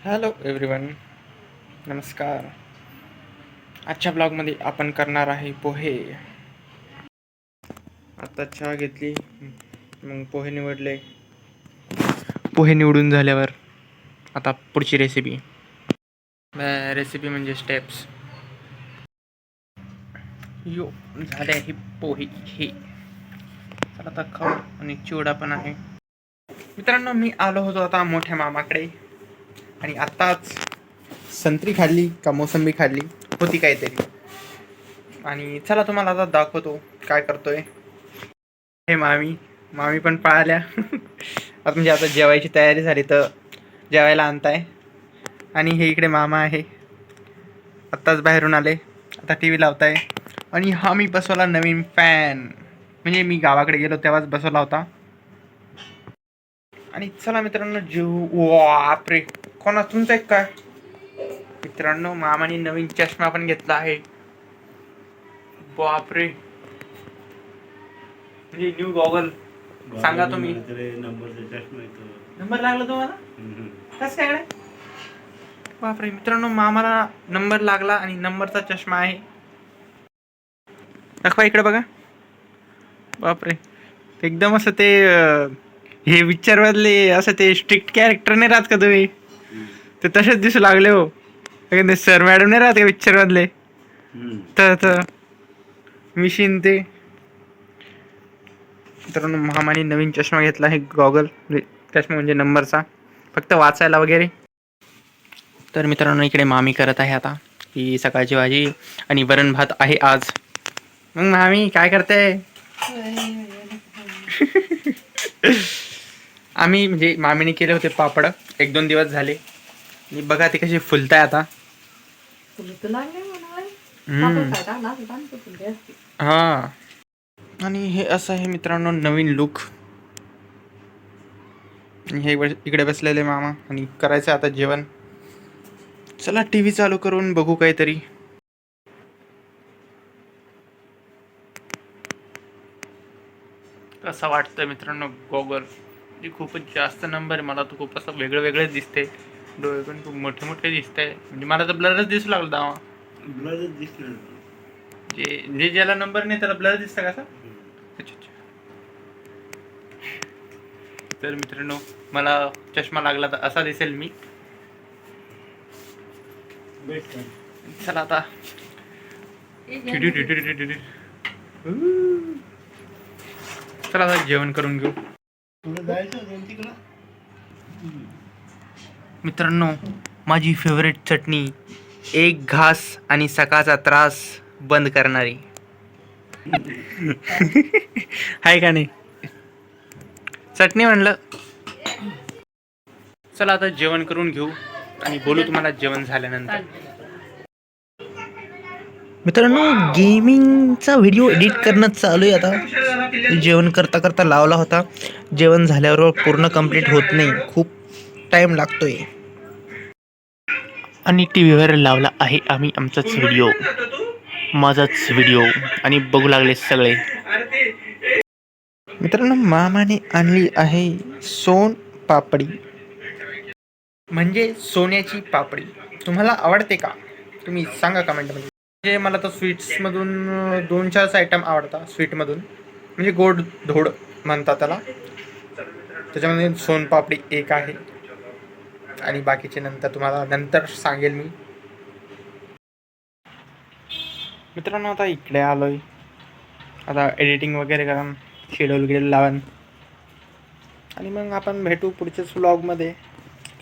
Hello everyone, नमस्कार. आजच्या ब्लॉगमध्ये आपण करणार आहे पोहे. आता चहा घेतली, मग पोहे निवडले. पोहे निवडून झाल्यावर आता पुढची रेसिपी म्हणजे स्टेप्स. यो झाले आहे पोहे हे. चला आता खाऊ. आणि चिवडा पण आहे. मित्रांनो, मी आलो होतो आता मोठ्या मामाकडे आणि आत्ताच संत्री खाल्ली का मोसंबी खाल्ली होती काहीतरी. आणि चला तुम्हाला आता दाखवतो काय करतोय. हे मामी पण पळाल्या. आता म्हणजे आता जेवायची तयारी झाली तर जेवायला आणताय. आणि हे इकडे मामा आहे, आत्ताच बाहेरून आले. आता टी व्ही लावताय. आणि हा मी बसवला नवीन फॅन, म्हणजे मी गावाकडे गेलो तेव्हाच बसवला होता. आणि चला मित्रांनो जेवू. बापरे, कोणा तुमचा एक काय मित्रांनो, मामाने नवीन चष्मा पण घेतला आहे. बापरे, म्हणजे न्यू गॉगल. सांगा तुम्ही, नंबर लागला तुम्हाला कसं काय? बापरे मित्रांनो, मामाला नंबर लागला आणि नंबरचा चष्मा आहे. दाखवा इकडे बघा. बापरे, एकदम असं ते हे पिक्चर मधले असं ते स्ट्रिक्ट कॅरेक्टर नाही राहत का तुम्ही, ते तसेच दिसू लागले हो. सर मॅडम नाही राहत का पिक्चर मधले, तर मिशीन ते. मित्रांनो, मामाने नवीन चष्मा घेतला आहे, गॉगल. चष्मा म्हणजे नंबरचा, फक्त वाचायला वगैरे. तर मित्रांनो, इकडे मामी करत आहे आता ही सकाळची भाजी आणि वरण भात आहे आज. मग मामी काय करते? आम्ही म्हणजे मामीने केले होते पापड, 1-2 दिवस झाले. आणि बघा ते कसे फुलताय आता. हा. आणि हे असं आहे मित्रांनो नवीन लुक. हे इकडे बसलेले मामा आणि करायचं आता जेवण. चला टीव्ही चालू करून बघू काहीतरी. कसं वाटतं मित्रांनो गॉगल? खूपच जास्त नंबर आहे. मला तर खूप असं वेगळं वेगळंच दिसते. डोळे पण खूप मोठे मोठे दिसत आहे. म्हणजे मला तर ब्लरच दिसू लागला दावा. ब्लरच दिसलं. जे ज्याला नंबर नाही त्याला ब्लर दिसतं का? अच्छा. तर मित्रांनो, मला चष्मा लागला तर असा दिसेल मी. चला आता चला आता जेवण करून घेऊ. मित्रांनो, माझी फेवरेट चटणी, एक घास आणि सकाळचा त्रास बंद करणारी. आहे का नाही चटणी म्हणलं. चला आता जेवण करून घेऊ आणि बोलू तुम्हाला जेवण झाल्यानंतर. मित्रांनो, गेमिंगचा व्हिडिओ एडिट करणं चालू आहे आता. जेवण करता करता लावला होता. जेवण झाल्यावर पूर्ण कंप्लीट होत नाही, खूप टाइम लागतोय. आणि टी व्हीवर लावला आहे आम्ही आमचाच व्हिडिओ, माझाच व्हिडिओ, आणि बघू लागले सगळे. मित्रांनो, मामाने आणली आहे सोन पापडी, म्हणजे सोन्याची पापडी. तुम्हाला आवडते का? तुम्ही सांगा कमेंटमध्ये. म्हणजे मला तर स्वीट्समधून 2-4 आयटम आवडतात. स्वीटमधून म्हणजे गोड धोड म्हणतात त्याला. त्याच्यामध्ये सोनपापडी एक आहे आणि बाकीचे तुम्हाला नंतर सांगेल मी. मित्रांनो, आता इकडे आलोय. आता एडिटिंग वगैरे करून शेड्यूल वगैरे लावून आणि मग आपण भेटू पुढच्याच व्लॉगमध्ये.